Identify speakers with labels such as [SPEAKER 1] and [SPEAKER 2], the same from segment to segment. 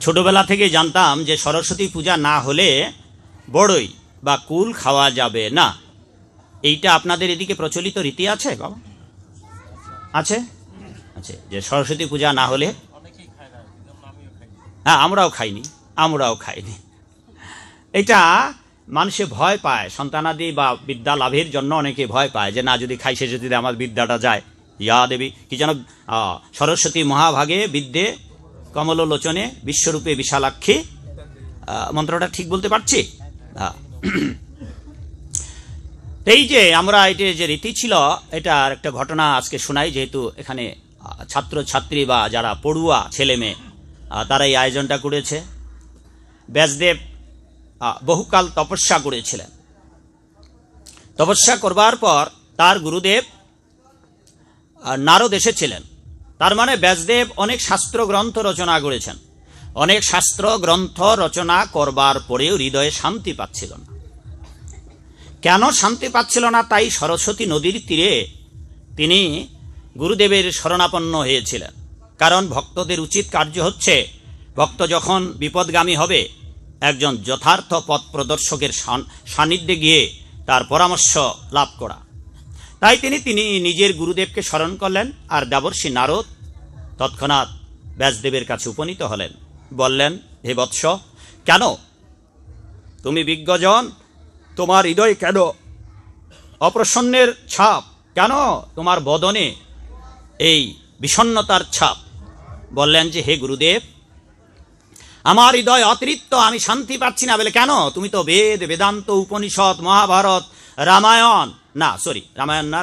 [SPEAKER 1] ছোটবেলা থেকে জানতাম যে সরস্বতী পূজা না হলে বড়ই বা কুল খাওয়া যাবে না। এইটা আপনাদের এদিকে প্রচলিত রীতি আছে বাবা? আছে আছে, যে সরস্বতী পূজা না হলে? হ্যাঁ, আমরাও খাইনি। এটা মানুষে ভয় পায়, সন্তানাদি বা বিদ্যা লাভের জন্য অনেকে ভয় পায় যে না, যদি খাই শেষে যদি আমার বিদ্যাটা যায়। ইয়া দেবী কি যেন, সরস্বতী মহাভাগে বিদ্যে কমলোচনে বিশ্বরূপে বিশালাক্ষী, মন্ত্রটা ঠিক বলতে পারছি? এই যে আমরা এটা যে রীতি ছিল, এটার একটা ঘটনা আজকে শোনাই, যেহেতু এখানে ছাত্রছাত্রী বা যারা পড়ুয়া ছেলে মেয়ে তারা এই আয়োজনটা করেছে। ব্যাসদেব বহুকাল তপস্যা করেছিলেন। তপস্যা করবার পর তার গুরুদেব নারদ এসেছিলেন। তার মানে ব্যাসদেব অনেক শাস্ত্র গ্রন্থ রচনা করেছেন। অনেক শাস্ত্র গ্রন্থ রচনা করবার পরেও হৃদয়ে শান্তি পাচ্ছিল না। কেন শান্তি পাচ্ছিল না? তাই সরস্বতী নদীর তীরে তিনি গুরুদেবের শরণাপন্ন হয়েছিলেন। কারণ ভক্তদের উচিত কার্য হচ্ছে, ভক্ত যখন বিপদগামী হবে একজন যথার্থ পথ প্রদর্শকের সান্নিধ্যে গিয়ে তার পরামর্শ লাভ করা। তাই তিনি নিজের গুরুদেবকে স্মরণ করলেন। আর দেবর্ষি নারদ তৎক্ষণাৎ ব্যাসদেবের কাছে উপনীত হলেন। বললেন, হে বৎস, কেন তুমি বিজ্ঞজন, তোমার হৃদয় কেন অপ্রসন্নের ছাপ? কেন তোমার বদনে এই বিষণ্ণতার ছাপ? বললেন যে, হে গুরুদেব, আমার হৃদয় অতৃপ্ত, আমি শান্তি পাচ্ছি না। বলে, কেন? তুমি তো বেদ, বেদান্ত, উপনিষদ, মহাভারত, রামায়ণ না,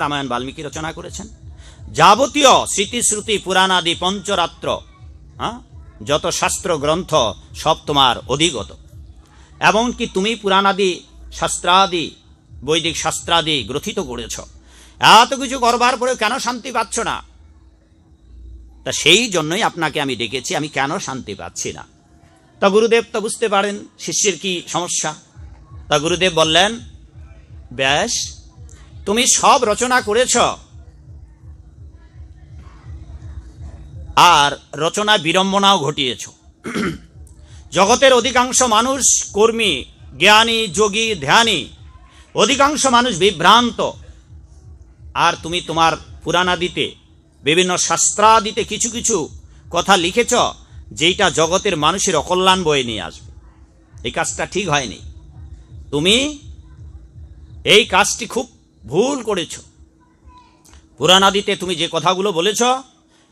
[SPEAKER 1] রামায়ণ বাল্মীকি রচনা করেছেন। যাবতীয় স্মৃতিশ্রুতি পুরাণাদি পঞ্চরাত্র, যত শাস্ত্র গ্রন্থ সব তোমার অধিগত। এমনকি তুমি পুরাণাদি শাস্ত্রাদি, বৈদিক শাস্ত্রাদি গ্রথিত করেছ। এত কিছু করবার পরেও কেন শান্তি পাচ্ছ না? তা সেই জন্যই আপনাকে আমি ডেকেছি, আমি কেন শান্তি পাচ্ছি না। তা গুরুদেব তো বুঝতে পারেন শিষ্যের কি সমস্যা। তা গুরুদেব বললেন, ব্যাস, তুমি সব রচনা করেছ, আর রচনা বিড়ম্বনাও ঘটিয়েছ। জগতের অধিকাংশ মানুষ কর্মী, জ্ঞানী, যোগী, ধ্যানী, অধিকাংশ মানুষ বিভ্রান্ত। আর তুমি তোমার পুরাণাদিতে, বিভিন্ন শাস্ত্রাদিতে কিছু কিছু কথা লিখেছ যেটা জগতের মানুষের অকল্যাণ বয়ে নিয়ে আসবে। এই কাজটা ঠিক হয়নি। তুমি এই কাজটি খুব ভুল করেছ। পুরাণাদিতে তুমি যে কথাগুলো বলেছ,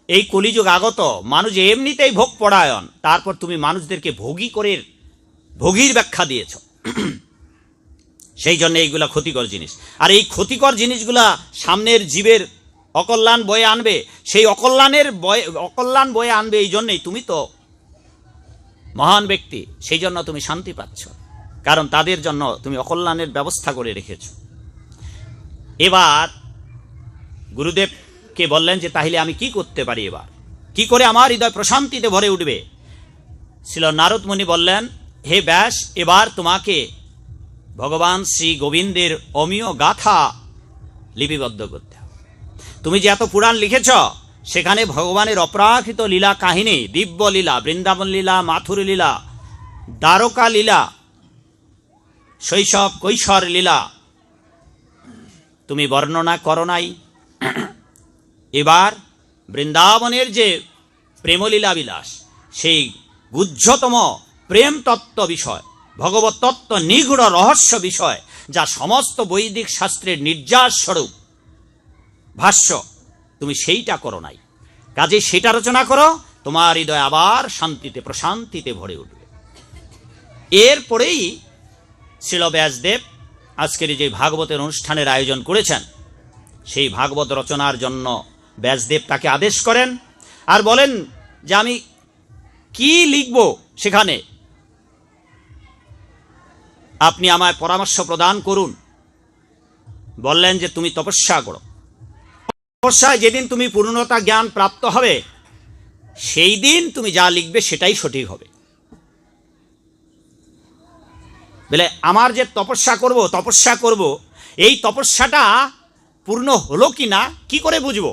[SPEAKER 1] এই কলিযুগ আগত মানুষ এমনিতেই ভোগ পরায়ণ, তারপর তুমি মানুষদেরকে ভোগীর ব্যাখ্যা দিয়েছ। সেই জন্য এইগুলা ক্ষতিকর জিনিস। আর এই ক্ষতিকর জিনিসগুলা সামনের জীবের অকল্যাণ বয়ে আনবে। সেই অকল্যাণ বয়ে আনবে, এই জন্যই তুমি তো মহান ব্যক্তি, সেই জন্য তুমি শান্তি পাচ্ছ, কারণ তাদের জন্য তুমি অকল্যাণের ব্যবস্থা করে রেখেছ। এবার গুরুদেবকে বললেন যে, তাহলে আমি কি করতে পারি, এবার কি করে আমার হৃদয় প্রশান্তিতে ভরে উঠবে? শ্রী নারদ মুনি বললেন, হে ব্যাস, এবার তোমাকে ভগবান শ্রী গোবিন্দের অমীয় গাথা লিপিবদ্ধ করতে হবে। তুমি যে এত পুরাণ লিখেছ, সেখানে ভগবানের অপ্রাকৃত লীলা কাহিনী, দিব্য লীলা, বৃন্দাবন লীলা, মাথুর লীলা, দ্বারকা লীলা, শৈশব কৈশোর লীলা তুমি বর্ণনা করো নাই। এবার বৃন্দাবনের যে প্রেমলীলা বিলাস, সেই গুহ্যতম প্রেম তত্ত্ব বিষয়, ভগবত তত্ত্ব নিগূঢ় রহস্য বিষয়, যা সমস্ত বৈদিক শাস্ত্রের নির্যাস স্বরূপ ভাষ্য, তুমি সেইটা করো নাই। কাজে সেটা রচনা করো, তোমার হৃদয় আবার শান্তিতে প্রশান্তিতে ভরে উঠবে। এরপরেই শ্রীল ব্যাসদেব আজকের যে ভাগবতের অনুষ্ঠানের আয়োজন করেছেন, সেই ভাগবত রচনার জন্য ব্যাসদেব তাকে আদেশ করেন আর বলেন যে, আমি কি লিখব সেখানে আপনি আমায় পরামর্শ প্রদান করুন। বললেন যে, তুমি তপস্যা করো। তপস্যায় যেদিন তুমি পূর্ণতা জ্ঞান প্রাপ্ত হবে, সেই দিন তুমি যা লিখবে সেটাই সঠিক হবে। বলে, আমার যে তপস্যা করব, এই তপস্যাটা পূর্ণ হলো কি না কি করে বুঝবো?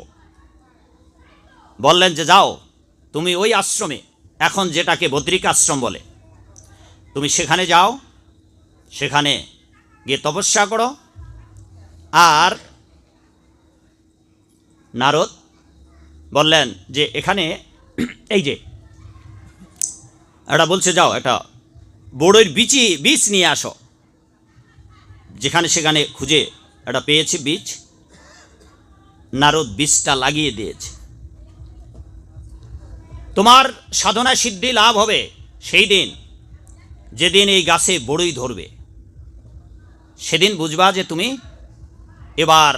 [SPEAKER 1] বললেন যে, যাও তুমি ওই আশ্রমে এখন যেটাকে বদ্রিকাশ্রম বলে, তুমি সেখানে যাও, সেখানে গিয়ে তপস্যা করো। আর নারদ বললেন যে এখানে এই যে এটা বলছে, যাও একটা বড়ইর বীজ নিয়ে আসো। যেখানে সেখানে খুঁজে এটা পেয়েছি বীজ, নারদ বীজটা লাগিয়ে দিয়েছে। তোমার সাধনা সিদ্ধি লাভ হবে সেই দিন যেদিন এই গাছে বড়ই ধরবে, সেদিন বুঝবা যে তুমি এবার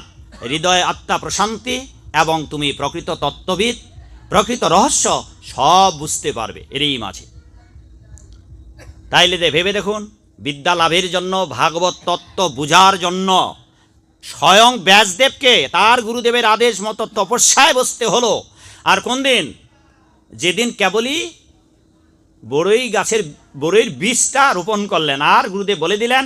[SPEAKER 1] হৃদয় আত্মা প্রশান্তি এবং তুমি প্রকৃত তত্ত্ববিদ, প্রকৃত রহস্য সব বুঝতে পারবে এরই মাঝে। তাইলে ভেবে দেখুন, বিদ্যা লাভের জন্য, ভাগবত তত্ত্ব বুঝার জন্য স্বয়ং ব্যাসদেবকে তার গুরুদেবের আদেশ মতো তপস্যায় বসতে হলো। আর কোন দিন? যেদিন কেবলই বড়ই গাছের বড়ইর বীজটা রোপণ করলেন, আর গুরুদেব বলে দিলেন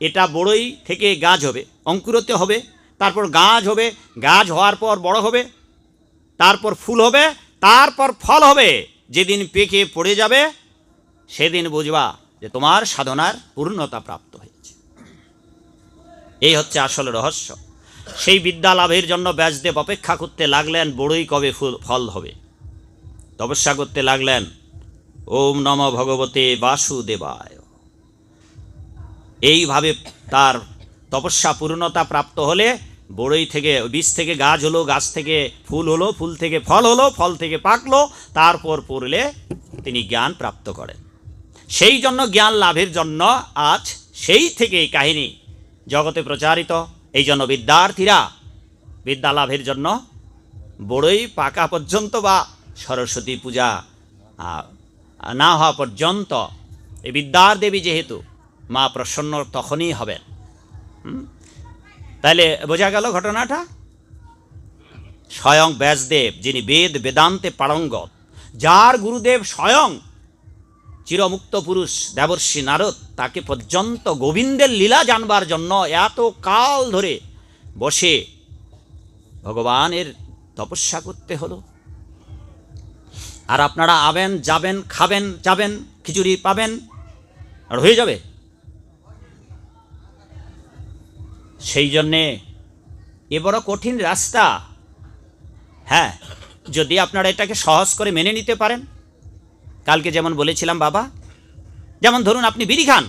[SPEAKER 1] এটা বড়ই থেকে গাছ হবে, অঙ্কুরিত হবে, তারপর গাছ হবে, গাছ হওয়ার পর বড় হবে, তারপর ফুল হবে, তারপর ফল হবে। যেদিন পেকে পড়ে যাবে সেদিন বুঝবা যে তোমার সাধনার পূর্ণতা প্রাপ্ত হয়েছে। এই হচ্ছে আসল রহস্য। সেই বিদ্যা লাভের জন্য ব্যাসদেব অপেক্ষা করতে লাগলেন বড়ই কবে ফল হবে। তপস্যা করতে লাগলেন, ওম নমঃ ভগবতে বাসুদেবায়। এইভাবে তার তপস্যা পূর্ণতা প্রাপ্ত হলে বড়ই থেকে, বীজ থেকে গাছ হলো, গাছ থেকে ফুল হলো, ফুল থেকে ফল হলো, ফল থেকে পাকলো, তারপর পড়লে তিনি জ্ঞান প্রাপ্ত করেন। সেই জন্য জ্ঞান লাভের জন্য আজ সেই থেকে এই কাহিনী জগতে প্রচারিত। এই জন্য বিদ্যার্থীরা বিদ্যা লাভের জন্য বড়ই পাকা পর্যন্ত বা সরস্বতী পূজা না হওয়া পর্যন্ত, এই বিদ্যার দেবী যেহেতু মা প্রসন্ন তখনই হবেন। তাহলে বোঝা গেল ঘটনাটা। স্বয়ং ব্যাসদেব, যিনি বেদ বেদান্তে পারঙ্গত, যার গুরুদেব স্বয়ং চিরমুক্ত পুরুষ দেবর্ষি নারদ, তাকে পর্যন্ত গোবিন্দের লীলা জানবার জন্য এত কাল ধরে বসে ভগবানের তপস্যা করতে হলো। আর আপনারা আবেন, যাবেন, খাবেন, যাবেন, খিচুড়ি পাবেন, আর হয়ে যাবে। সেই জন্যে এ বড় কঠিন রাস্তা। হ্যাঁ, যদি আপনারা এটাকে সহজ করে মেনে নিতে পারেন। কালকে যেমন বলেছিলাম বাবা, যেমন ধরুন আপনি বিড়ি খান,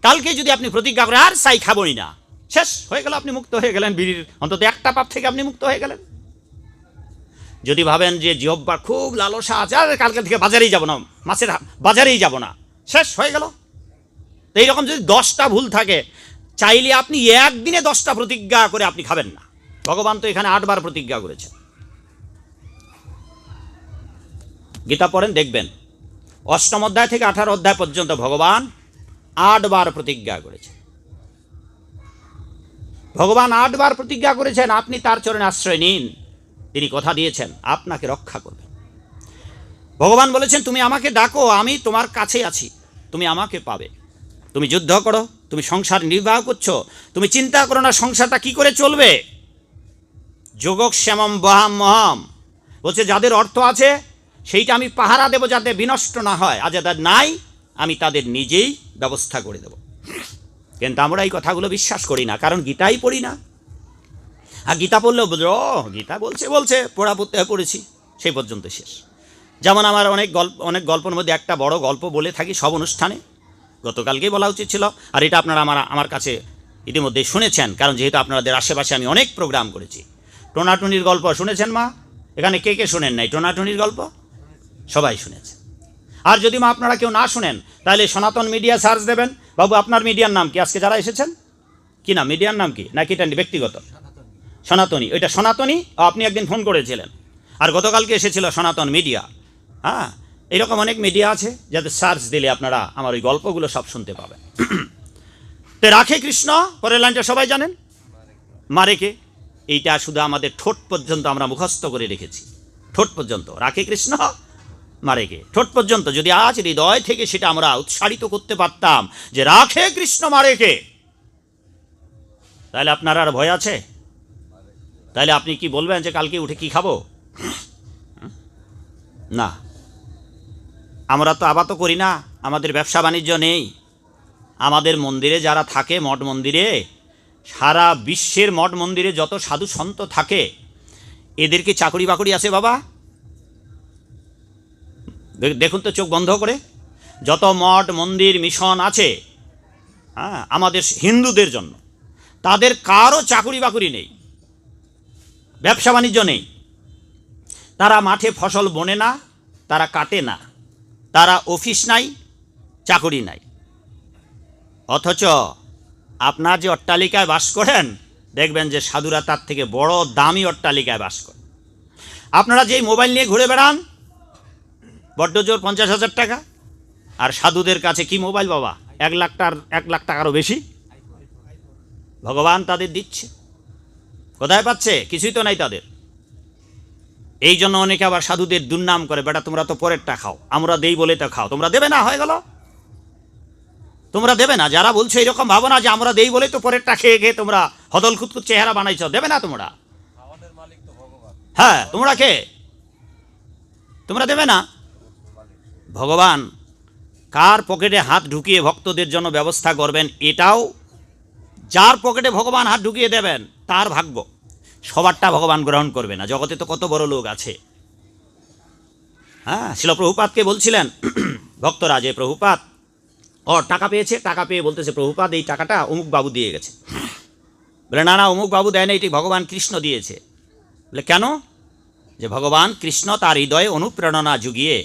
[SPEAKER 1] কালকে যদি আপনি প্রতিজ্ঞা করেন আর চাই খাবই না, শেষ হয়ে গেল, আপনি মুক্ত হয়ে গেলেন। বিড়ির অন্তত একটা পাপ থেকে আপনি মুক্ত হয়ে গেলেন। যদি ভাবেন যে জিহ্বার খুব লালসা আছে, আর কালকে থেকে বাজারেই যাব না, মাছের বাজারেই যাব না, শেষ হয়ে গেল। তো এইরকম যদি 10টা ভুল থাকে, চাইলে আপনি একদিনে 10টা প্রতিজ্ঞা করে আপনি খাবেন না। ভগবান তো এখানে 8 বার প্রতিজ্ঞা করেছেন। গীতা পড়েন, দেখবেন 8ম অধ্যায় থেকে 18 অধ্যায় পর্যন্ত ভগবান 8 বার প্রতিজ্ঞা করেছেন। ভগবান 8 বার প্রতিজ্ঞা করেছেন, আপনি তার চরণে আশ্রয় নিন। তিনি কথা দিয়েছেন আপনাকে রক্ষা করবেন। ভগবান বলেছেন, তুমি আমাকে ডাকো, আমি তোমার কাছে আছি, তুমি আমাকে পাবে। তুমি যুদ্ধ করো, তুমি সংসার নির্বাহ করছো, তুমি চিন্তা করো না সংসারটা কি করে চলবে। যোগক্ষেমম বহাম মহাম বলছে, যাদের অর্থ আছে সেইটা আমি পাহারা দেব যাতে বিনষ্ট না হয়, আর যাদের নাই আমি তাদের নিজেই ব্যবস্থা করে দেব। কিন্তু আমরা এই কথাগুলো বিশ্বাস করি না, কারণ গীতাই পড়ি না। আর গীতা পড়লেও বুঝলো গীতা বলছে পড়েছি, সেই পর্যন্ত শেষ। যেমন আমার অনেক গল্পের মধ্যে একটা বড় গল্প বলে থাকি সব অনুষ্ঠানে, গতকালকেই বলা উচিত ছিল। আর এটা আপনারা আমার কাছে ইতিমধ্যেই শুনেছেন, কারণ যেহেতু আপনাদের আশেপাশে আমি অনেক প্রোগ্রাম করেছি। টোনাটুনির গল্প শুনেছেন মা? এখানে কে কে শোনেন নাই টোনাটুনির গল্প? সবাই শুনেছে। আর যদি মা আপনারা কেউ না শুনেন, তাহলে সনাতন মিডিয়া সার্চ দেবেন। বাবু আপনার মিডিয়ার নাম কি? আজকে যারা এসেছেন কি না, মিডিয়ার নাম কি, নাকি এটা ব্যক্তিগত? সনাতনী। ওইটা সনাতনী। আপনি একদিন ফোন করেছিলেন, আর গতকালকে এসেছিল সনাতন মিডিয়া। হ্যাঁ, এইরকম অনেক মিডিয়া আছে যাতে সার্চ দিলে আপনারা আমার ওই গল্পগুলো সব শুনতে পাবেন। তো রাখে কৃষ্ণ, পরের লাইনটা সবাই জানেন, মারে কে। এইটা শুধু আমাদের ঠোঁট পর্যন্ত আমরা মুখস্থ করে রেখেছি, ঠোঁট পর্যন্ত। রাখে কৃষ্ণ, মারে কে, ঠোঁট পর্যন্ত। যদি আজ হৃদয় থেকে সেটা আমরা উৎসারিত করতে পারতাম যে রাখে কৃষ্ণ মারে কে, তাহলে আপনার আর ভয় আছে? তাহলে আপনি কি বলবেন যে কালকে উঠে কি খাবো? না, আমরা তো আবাত করি না, আমাদের ব্যবসা বাণিজ্য নেই। আমাদের মন্দিরে যারা থাকে, মঠ মন্দিরে, সারা বিশ্বের মঠ মন্দিরে যত সাধু সন্ত থাকে, এদের কি চাকরি বাকরি আছে বাবা? দেখুন তো চোখ বন্ধ করে, যত মঠ মন্দির মিশন আছে, হ্যাঁ, আমাদের হিন্দুদের জন্য, তাদের কারও চাকরি বাকরি নেই, ব্যবসা বাণিজ্য নেই। তারা মাঠে ফসল বোনে না, তারা কাটে না, তারা অফিস নাই, চাকরি নাই। অথচ আপনার যে অট্টালিকায় বাস করেন, দেখবেন যে সাধুরা তার থেকে বড় দামি অট্টালিকায় বাস করে। আপনারা যেই মোবাইল নিয়ে ঘুরে বেড়ান, বড্ড জোর 50,000 টাকা, আর সাধুদের কাছে কি মোবাইল বাবা? 1 লাখ টাকারও বেশি ভগবান তাদের দিচ্ছে। কোথায় পাচ্ছে? কিছুই তো নাই তাদের। এই জন্য অনেকে আবার সাধুদের দুর্নাম করে, বেটা তোমরা তো পরেরটা খাও, আমরা দেই বলে তো খাও। তোমরা দেবে না, হয়ে গেল, তোমরা দেবে না। যারা বলছো এরকম ভাবো না যে আমরা দেই বলে তো পরেরটা খেয়ে খেয়ে তোমরা হদল খুদকুদ চেহারা বানাইছ, দেবে না তোমরা। হ্যাঁ, তোমরা কে? তোমরা দেবে না। ভগবান কার পকেটে হাত ঢুকিয়ে ভক্তদের জন্য ব্যবস্থা করবেন, এটাও যার পকেটে ভগবান হাত ঢুকিয়ে দেবেন তার ভাগ্য। সবারটা ভগবান গ্রহণ করবে না। জগতে তো কত বড় লোক আছে। হ্যাঁ, শিল প্রভুপাদকে বলছিলেন ভক্তরা যে প্রভুপাদ টাকা পেয়েছে, টাকা পেয়ে বলতেছে প্রভুপাদ এই টাকাটা অমুক বাবু দিয়ে গেছে। বলে না না, অমুক বাবু দেয় না, এটি ভগবান কৃষ্ণ দিয়েছে। বলে কেন? যে ভগবান কৃষ্ণ তার হৃদয়ে অনুপ্রেরণা জুগিয়ে,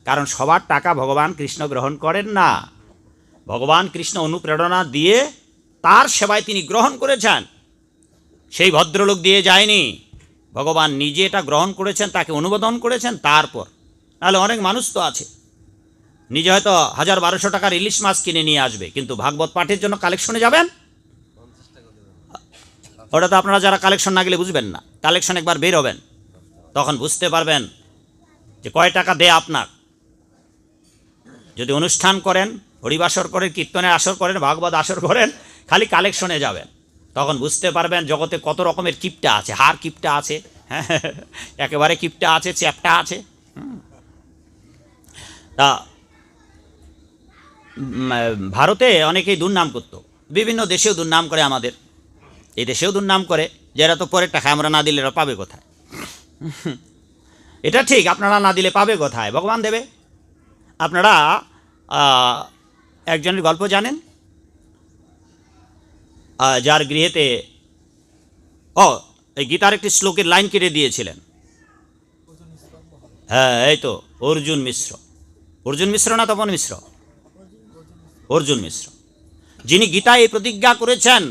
[SPEAKER 1] কারণ সবার টাকা ভগবান কৃষ্ণ গ্রহণ করেন না। ভগবান কৃষ্ণ অনুপ্রেরণা দিয়ে তার সেবায় তিনি গ্রহণ করেছেন। সেই ভদ্রলোক দিয়ে যায়নি, ভগবান নিজে এটা গ্রহণ করেছেন, তাকে অনুমোদন করেছেন। তারপর নাহলে অনেক মানুষ তো আছে নিজে হয়তো 1000-1200 টাকার ইলিশ মাছ কিনে নিয়ে আসবে, কিন্তু ভাগবত পাঠের জন্য কালেকশনে যাবেন, ওটা তো আপনারা যারা কালেকশন না গেলে বুঝবেন না। কালেকশন একবার বের হবেন, তখন বুঝতে পারবেন যে কয় টাকা দেয় আপনার। যদি অনুষ্ঠান করেন, হরিবাসর করেন, কীর্তনের আসর করেন, ভাগবত আসর করেন, খালি কালেকশনে যাবেন, তখন বুঝতে পারবেন জগতে কত রকমের কিপটা আছে। হার কিপটা আছে, হ্যাঁ, একেবারে কিপটা আছে, চ্যাপটা আছে। তা ভারতে অনেকেই দুর্নাম করতো, বিভিন্ন দেশেও দুর্নাম করে, আমাদের এই দেশেও দুর্নাম করে, যে এরা তো পরের টাকা আমরা না দিলে এরা পাবে কোথায়। এটা ঠিক, আপনারা না দিলে পাবে কোথায়? ভগবান দেবে। আপনারা একজনের গল্প জানেন, যার গৃহেতে এই গীতার একটি শ্লোকের লাইন কেটে দিয়েছিলেন। হ্যাঁ, এই তো অর্জুন মিশ্র। অর্জুন মিশ্র না তপন মিশ্র? অর্জুন মিশ্র, যিনি গীতায় এই প্রতিজ্ঞা করেছেন,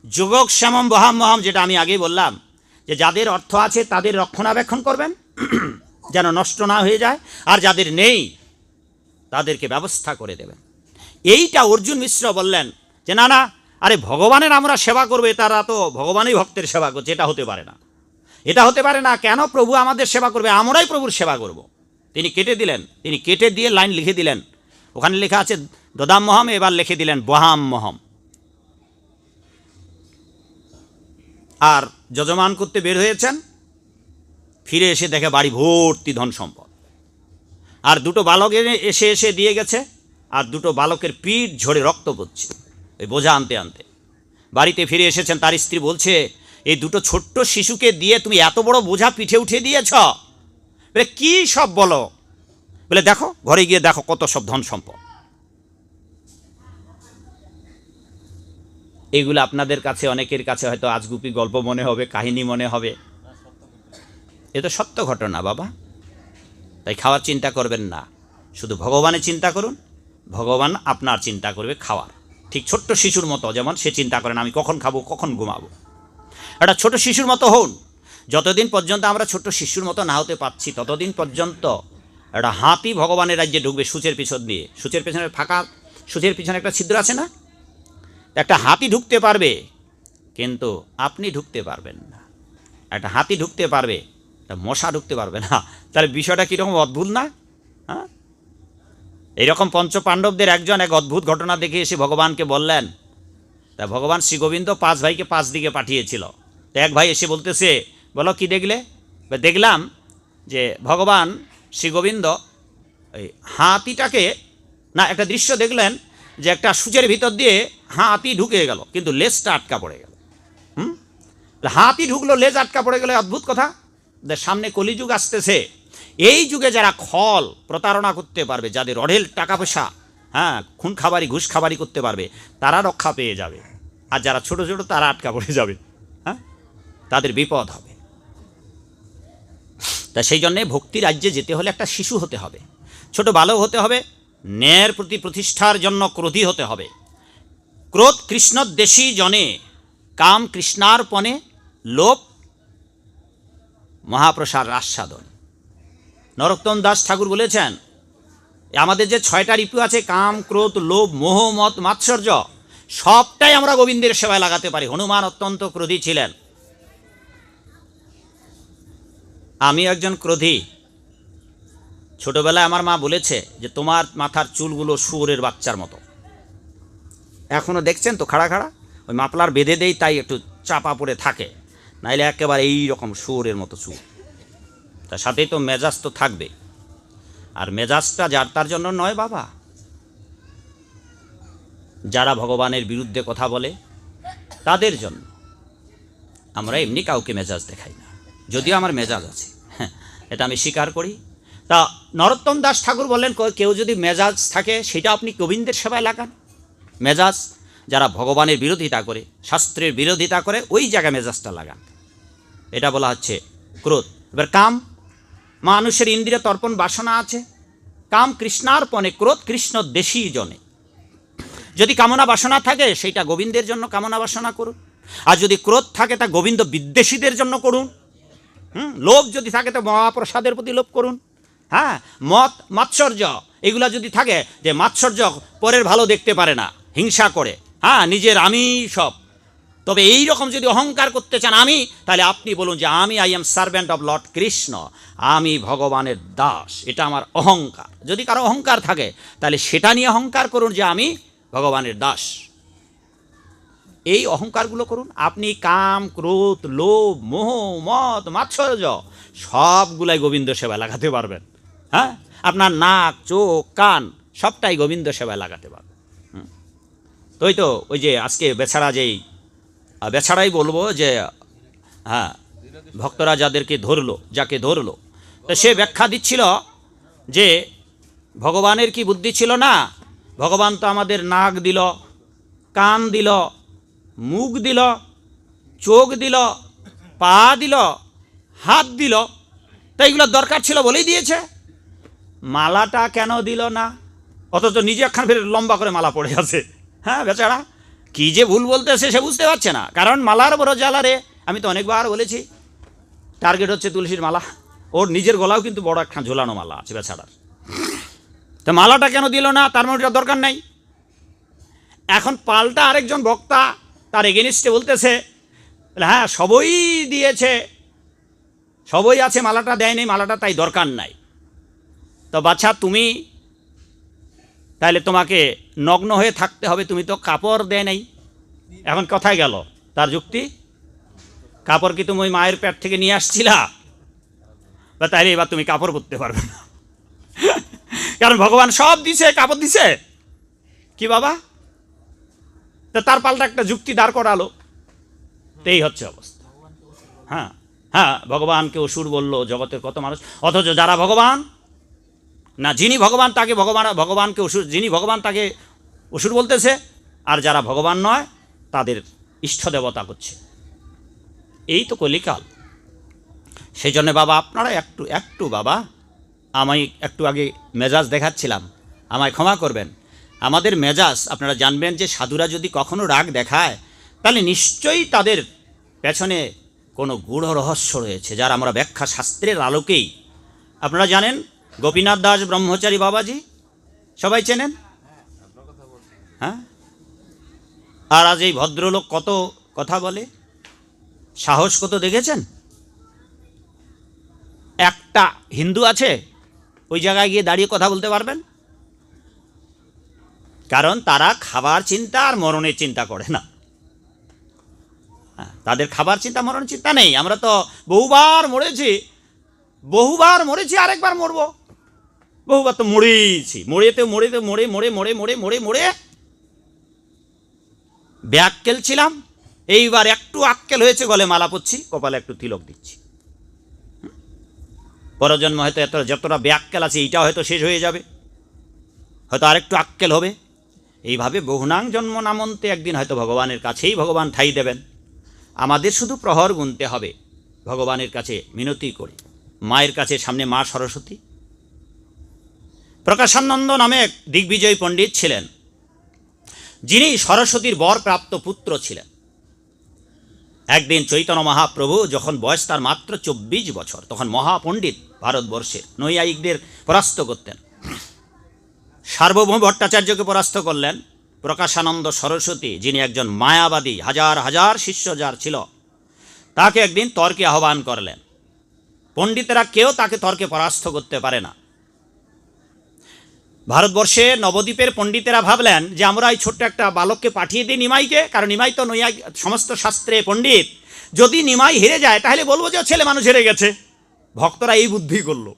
[SPEAKER 1] যোগক্ষেমম বহাম্যহম, যেটা আমি আগেই বললাম, যে যাদের অর্থ আছে তাদের রক্ষণাবেক্ষণ করবেন যেন নষ্ট না হয়ে যায়, আর যাদের নেই তাদেরকে ব্যবস্থা করে দেবেন। এইটা অর্জুন মিশ্র বললেন যে না না, আরে ভগবানের আমরা সেবা করবে, তারা তো ভগবানই ভক্তের সেবা করছে, এটা হতে পারে না, এটা হতে পারে না। কেন প্রভু আমাদের সেবা করবে? আমরাই প্রভুর সেবা করব। তিনি কেটে দিলেন, তিনি কেটে দিয়ে লাইন লিখে দিলেন। ওখানে লেখা আছে দদাম্যহম, এবার লিখে দিলেন বহাম্যহম। আর যজমান করতে বের হয়েছেন, ফিরে এসে দেখে বাড়ি ভর্তি ধন সম্পদ। আর দুটো বালক এসে এসে দিয়ে গেছে, আর দুটো বালকের পিঠ ঝরে রক্ত পড়ছে ওই বোঝা আনতে আনতে। বাড়িতে ফিরে এসেছেন, তার স্ত্রী বলছে এই দুটো ছোট্ট শিশুকে দিয়ে তুমি এত বড় বোঝা পিঠে উঠে দিয়েছ, বলে কি সব বলো? বলে দেখো, ঘরে গিয়ে দেখো কত সব ধন সম্পদ। এগুলো আপনাদের কাছে, অনেকের কাছে হয়তো আজগুপি গল্প মনে হবে, কাহিনী মনে হবে। এ তো সত্য ঘটনা বাবা। তাই খাওয়ার চিন্তা করবেন না, শুধু ভগবানের চিন্তা করুন, ভগবান আপনার চিন্তা করবে খাওয়ার। ঠিক ছোট্ট শিশুর মতো যেমন সে চিন্তা করেন আমি কখন খাবো, কখন ঘুমাবো। একটা ছোট শিশুর মতো হন। যতদিন পর্যন্ত আমরা ছোট্ট শিশুর মতো না হতে পারছি, ততদিন পর্যন্ত একটা হাতি ভগবানের রাজ্যে ঢুকবে সূচের পিছন দিয়ে। সূচের পিছনে ফাঁকা, সূচের পিছনে একটা ছিদ্র আছে না, একটা হাতি ঢুকতে পারবে, কিন্তু আপনি ঢুকতে পারবেন না। একটা হাতি ঢুকতে পারবে, একটা মশা ঢুকতে পারবে না। তাহলে বিষয়টা কীরকম অদ্ভুত না? হ্যাঁ, এইরকম পঞ্চপাণ্ডবদের একজন এক অদ্ভুত ঘটনা দেখে এসে ভগবানকে বললেন। তা ভগবান শ্রীগোবিন্দ 5 ভাইকে 5 দিকে পাঠিয়েছিল। তো এক ভাই এসে বলতেছে, বলো কি দেখলে? দেখলাম যে ভগবান শ্রীগোবিন্দ ওই হাতিটাকে, না একটা দৃশ্য দেখলেন যে একটা সূচের ভিতর দিয়ে হাতি ঢুকে গেল, কিন্তু লেজটা আটকা পড়ে গেল। হাতি ঢুকলো, লেজ আটকা পড়ে গেল, অদ্ভুত কথা। সামনে কলিযুগ আসতেছে, এই যুগে যারা খল প্রতারণা করতে পারবে, যাদের অঢেল টাকা পয়সা, হ্যাঁ, খুন খাবারি ঘুষ খাবারি করতে পারবে, তারা রক্ষা পেয়ে যাবে। আর যারা ছোট ছোট তারা আটকা পড়ে যাবে, হ্যাঁ, তাদের বিপদ হবে। তা সেই জন্যে ভক্তি রাজ্যে যেতে হলে একটা শিশু হতে হবে, ছোট বালক হতে হবে, ন্যায়ের প্রতি প্রতিষ্ঠার জন্য ক্রোধী হতে হবে। ক্রোধ কৃষ্ণদ্বেষী জনে, কাম কৃষ্ণার্পণে, লোভ মহাপ্রসাদ আস্বাদন। নরোত্তম দাস ঠাকুর বলেছেন, আমাদের যে 6টা রিপু আছে, কাম ক্রোধ লোভ মোহ মদ মাৎসর্য, সবটাই আমরা গোবিন্দের সেবায় লাগাতে পারি। হনুমান অত্যন্ত ক্রোধী ছিলেন। আমি একজন ক্রোধী। ছোটবেলায় আমার মা বলেছে যে তোমার মাথার চুলগুলো শুয়োরের বাচ্চার মতো। এখনও দেখছেন তো খাড়া খাড়া, ওই মাপলার বেঁধে দেই তাই একটু চাপা পড়ে থাকে, নাইলে একেবারে এই রকম শুয়োরের মতো চুল। তার সাথেই তো মেজাজ তো থাকবে, আর মেজাজটা যার তার জন্য নয় বাবা। যারা ভগবানের বিরুদ্ধে কথা বলে তাদের জন্য। আমরা এমনি কাউকে মেজাজ দেখাই না, যদিও আমার মেজাজ আছে, হ্যাঁ, এটা আমি স্বীকার করি। তা নরোত্তম দাস ঠাকুর বললেন, কেউ যদি মেজাজ থাকে সেটা আপনি গোবিন্দের সেবায় লাগান। মেজাজ যারা ভগবানের বিরোধিতা করে, শাস্ত্রের বিরোধিতা করে, ওই জায়গায় মেজাজটা লাগান। এটা বলা হচ্ছে ক্রোধ। এবার কাম, মানুষের ইন্দ্রিয় তর্পণ বাসনা আছে, কাম কৃষ্ণার্পণে, ক্রোধ কৃষ্ণ দেশী জনে। যদি কামনা বাসনা থাকে সেইটা গোবিন্দের জন্য কামনা বাসনা করুন, আর যদি ক্রোধ থাকে তা গোবিন্দ বিদ্বেষীদের জন্য করুন। লোভ যদি থাকে তো মহাপ্রসাদের প্রতি লোভ করুন। হ্যাঁ, মত মাৎসর্য এগুলা যদি থাকে, যে মাৎসর্য পরের ভালো দেখতে পারে না, হিংসা করে, হ্যাঁ, নিজের আমি সব, তবে এই রকম যদি অহংকার করতে চান আমি, তাহলে আপনি বলুন যে আমি I am servant of Lord Krishna, আমি ভগবানের দাস, এটা আমার অহংকার। যদি কারো অহংকার থাকে তাহলে সেটা নিয়ে অহংকার করুন যে আমি ভগবানের দাস। এই অহংকারগুলো করুন। আপনি কাম ক্রোধ লোভ মোহ মদ মাৎসর্য সবগুলাই গোবিন্দ সেবায় লাগাতে পারবেন। হ্যাঁ, আপনার নাক চোখ কান সবটাই গোবিন্দ সেবায় লাগাতে পারবেন। তো ওই যে আজকে বেছাড়া, যেই বেছাড়াই বলবো যে, হ্যাঁ, ভক্তরা যাকে ধরলো, তো সে ব্যাখ্যা দিচ্ছিল যে ভগবানের কি বুদ্ধি ছিল না? ভগবান তো আমাদের নাক দিল, কান দিল, মুখ দিল, চোখ দিল, পা দিল, হাত দিল, তো এইগুলো দরকার ছিল বলেই দিয়েছে। মালাটা কেন দিল না? অথচ নিজে একখান ফের লম্বা করে মালা পড়ে আছে। হ্যাঁ, বেচারা কী যে ভুল বলতেছে সে বুঝতে পারছে না। কারণ মালার বড় জ্বালা রে। আমি তো অনেকবার বলেছি, টার্গেট হচ্ছে তুলসীর মালা। ওর নিজের গলাও কিন্তু বড় একখান ঝোলানো মালা আছে বেচারার। তো মালাটা কেন দিল না? তার মানে এটা দরকার নাই। এখন পাল্টা আরেকজন বক্তা তার এগেনিস্টে বলতেছে, হ্যাঁ সবই দিয়েছে, সবই আছে, মালাটা দেয়নি, মালাটা তাই দরকার নাই। তো বাচ্চা তুমি তাহলে তোমাকে নগ্ন হয়ে থাকতে হবে, তুমি তো কাপড় দেয় নাই। এখন কোথায় গেল তার যুক্তি? কাপড় কি তুমি ওই মায়ের পেট থেকে নিয়ে আসছিলা? বা তাইলে এবার তুমি কাপড় পরতে পারবে না, কারণ ভগবান সব দিছে, কাপড় দিছে কি বাবা? তো তার পাল্টা একটা যুক্তি দাঁড় করালো। তো এই হচ্ছে অবস্থা। হ্যাঁ হ্যাঁ, ভগবানকে অসুর বললো জগতের কত মানুষ, অথচ যারা ভগবান না, যিনি ভগবান তাকে ভগবানকে অসুর, যিনি ভগবান তাকে অসুর বলতেছে, আর যারা ভগবান নয় তাদের ইষ্ট দেবতা করছে। এই তো কলিকাল। সেই জন্য বাবা আপনারা একটু বাবা, আমি একটু আগে মেজাজ দেখাচ্ছিলাম, আমায় ক্ষমা করবেন। আমাদের মেজাজ আপনারা জানবেন যে সাধুরা যদি কখনো রাগ দেখায় তাহলে নিশ্চয়ই তাদের পেছনে কোনো গূঢ় রহস্য রয়েছে, যার আমরা ব্যাখ্যা শাস্ত্রের আলোকেই। আপনারা জানেন গোপীনাথ দাস ব্রহ্মচারী বাবাজি, সবাই চেনেন? হ্যাঁ, আর আজ এই ভদ্রলোক কত কথা বলে, সাহস কত দেখেছেন? একটা হিন্দু আছে ওই জায়গায় গিয়ে দাঁড়িয়ে কথা বলতে পারবেন? কারণ তারা খাবার চিন্তা আর মরণের চিন্তা করে না। তাদের খাবার চিন্তা মরণের চিন্তা নেই। আমরা তো বহুবার মরেছি, আরেকবার মরব। বহুবার তো মরেছি, মরে মরে ব্যাক্কেল ছিলাম, এইবার একটু আক্কেল হয়েছে, গলে মালা পরছি, কপালে একটু তিলক দিচ্ছি। পরজন্ম হয়তো যতটা ব্যাক্কেল আছে এইটা হয়তো শেষ হয়ে যাবে, হয়তো আরেকটু আক্কেল হবে। এইভাবে বহুনাং জন্ম নামন্তে একদিন হয়তো ভগবানের কাছেই ভগবান ঠাঁই দেবেন। আমাদের শুধু প্রহর গুনতে হবে ভগবানের কাছে মিনতি করে, মায়ের কাছে। সামনে মা সরস্বতী। প্রকাশানন্দ নামে এক দিগ্বিজয়ী পণ্ডিত ছিলেন, যিনি সরস্বতীর বর প্রাপ্ত পুত্র ছিলেন। একদিন চৈতন্য মহাপ্রভু যখন বয়স তার মাত্র 24 বছর, তখন মহাপণ্ডিত ভারতবর্ষের নৈয়ায়িকদের পরাস্ত করতেন। সার্বভৌম ভট্টাচার্যকে পরাস্ত করলেন। প্রকাশানন্দ সরস্বতী, যিনি একজন মায়াবাদী, হাজার হাজার শিষ্য যার ছিল, তাকে একদিন তর্কে আহ্বান করলেন। পণ্ডিতেরা কেউ তাকে তর্কে পরাস্ত করতে পারে না। ভারতবর্ষে নবদ্বীপের পণ্ডিতেরা ভাবলেন যে আমরা এই ছোট্ট একটা বালককে পাঠিয়ে দিই নিমাইকে, কারণ নিমাই তো নৈয়ায়িক সমস্ত শাস্ত্রে পণ্ডিত। যদি নিমাই হেরে যায় তাহলে বলবো যে ছেলে মানুষ হেরে গেছে। ভক্তরা এই বুদ্ধি করলো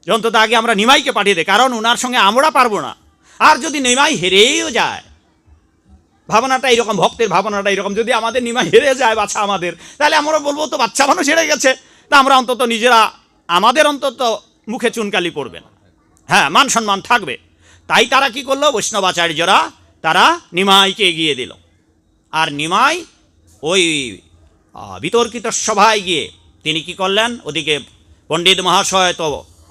[SPEAKER 1] যে অন্তত আগে আমরা নিমাইকে পাঠিয়ে দিই, কারণ ওনার সঙ্গে আমরা পারবো না। আর যদি নিমাই হেরেও যায়, ভাবনাটা এইরকম, ভক্তের ভাবনাটা এইরকম, যদি আমাদের নিমাই হেরে যায় বাচ্চা আমাদের, তাহলে আমরা বলবো তো বাচ্চা মানুষ হেরে গেছে, তা আমরা অন্তত নিজেরা, আমাদের অন্তত মুখে চুনকালি পড়বে না, হ্যাঁ, মান সম্মান থাকবে। তাই তারা কি করলো, বৈষ্ণবাচার্যরা তারা নিমাইকে এগিয়ে দিল। আর নিমাই ওই বিতর্কিত সভায় গিয়ে তিনি কি করলেন, ওদিকে পণ্ডিত মহাশয় তো